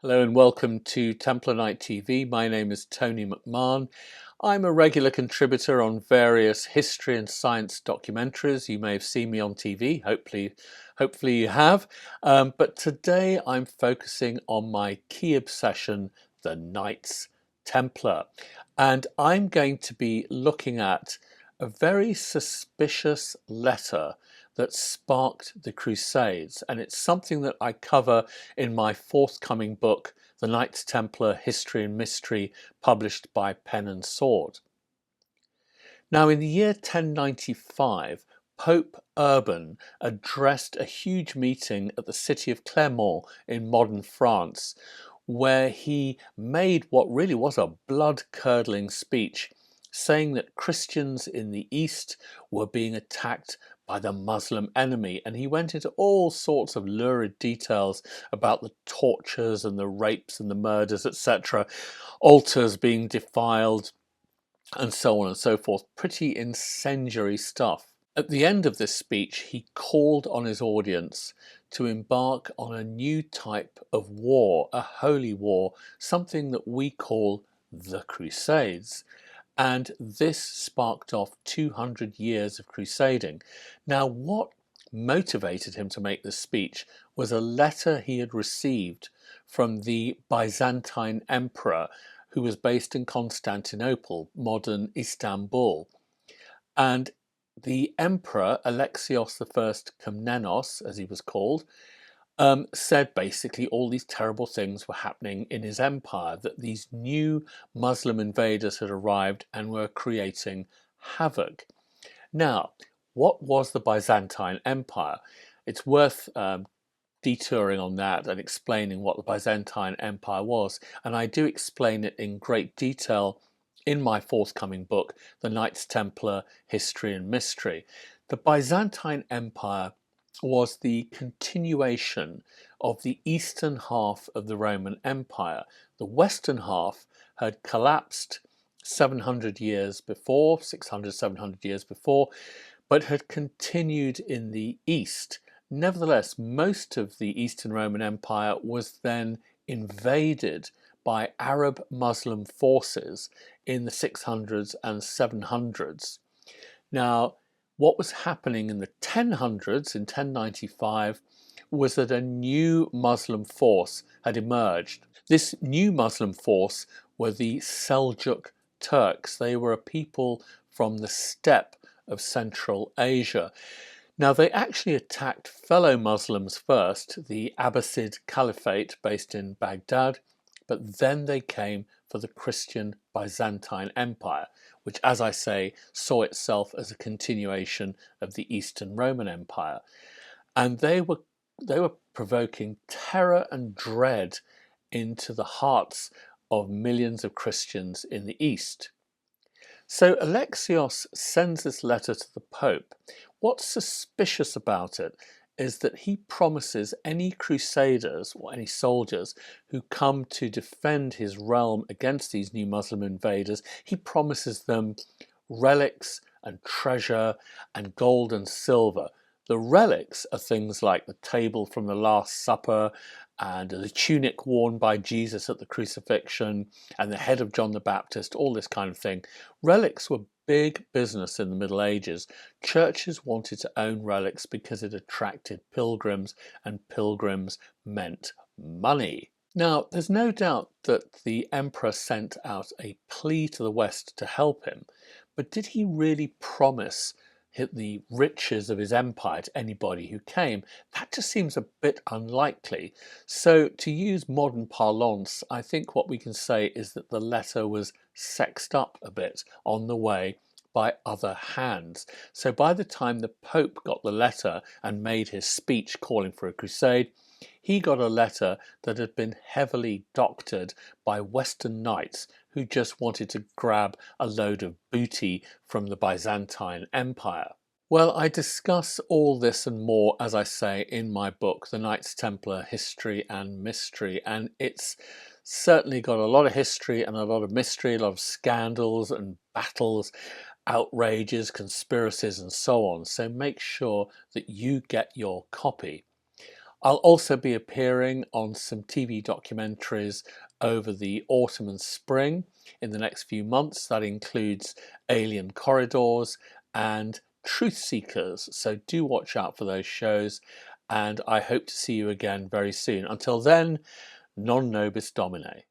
Hello and welcome to Templar Night TV. My name is Tony McMahon. I'm a regular contributor on various history and science documentaries. You may have seen me on TV, hopefully you have. But today I'm focusing on my key obsession, the Knights Templar. And I'm going to be looking at a very suspicious letter that sparked the Crusades, and it's something that I cover in my forthcoming book, The Knights Templar History and Mystery, published by Pen and Sword. Now, in the year 1095, Pope Urban addressed a huge meeting at the city of Clermont in modern France, where he made what really was a blood-curdling speech, saying that Christians in the East were being attacked by the Muslim enemy, and he went into all sorts of lurid details about the tortures and the rapes and the murders, etc., altars being defiled, and so on and so forth. Pretty incendiary stuff. At the end of this speech, he called on his audience to embark on a new type of war, a holy war, something that we call the Crusades. And this sparked off 200 years of crusading. Now, what motivated him to make this speech was a letter he had received from the Byzantine emperor, who was based in Constantinople, modern Istanbul. And the emperor, Alexios I Komnenos, as he was called, said basically all these terrible things were happening in his empire, that these new Muslim invaders had arrived and were creating havoc. Now, what was the Byzantine Empire? It's worth detouring on that and explaining what the Byzantine Empire was, and I do explain it in great detail in my forthcoming book, The Knights Templar History and Mystery. The Byzantine Empire was the continuation of the eastern half of the Roman Empire. The western half had collapsed 700 years before, 600, 700 years before, but had continued in the east. Nevertheless, most of the Eastern Roman Empire was then invaded by Arab Muslim forces in the 600s and 700s. Now, what was happening in the 1000s, in 1095, was that a new Muslim force had emerged. This new Muslim force were the Seljuk Turks. They were a people from the steppe of Central Asia. Now, they actually attacked fellow Muslims first, the Abbasid Caliphate based in Baghdad, but then they came for the Christian Byzantine Empire, which, as I say, saw itself as a continuation of the Eastern Roman Empire. And they were provoking terror and dread into the hearts of millions of Christians in the East. So Alexios sends this letter to the Pope. What's suspicious about it is that he promises any crusaders or any soldiers who come to defend his realm against these new Muslim invaders, he promises them relics and treasure and gold and silver. The relics are things like the table from the Last Supper and the tunic worn by Jesus at the crucifixion and the head of John the Baptist, all this kind of thing. Relics were big business in the Middle Ages. Churches wanted to own relics because it attracted pilgrims, and pilgrims meant money. Now, there's no doubt that the emperor sent out a plea to the West to help him, but did he really promise the riches of his empire to anybody who came? That just seems a bit unlikely. So, to use modern parlance, I think what we can say is that the letter was sexed up a bit on the way by other hands. So by the time the Pope got the letter and made his speech calling for a crusade, he got a letter that had been heavily doctored by Western knights who just wanted to grab a load of booty from the Byzantine Empire. Well, I discuss all this and more, as I say, in my book, The Knights Templar History and Mystery, and it's certainly got a lot of history and a lot of mystery, a lot of scandals and battles, outrages, conspiracies, and so on. So make sure that you get your copy. I'll also be appearing on some TV documentaries over the autumn and spring in the next few months. That includes Alien Corridors and Truth Seekers. So do watch out for those shows, and I hope to see you again very soon. Until then, non nobis domine.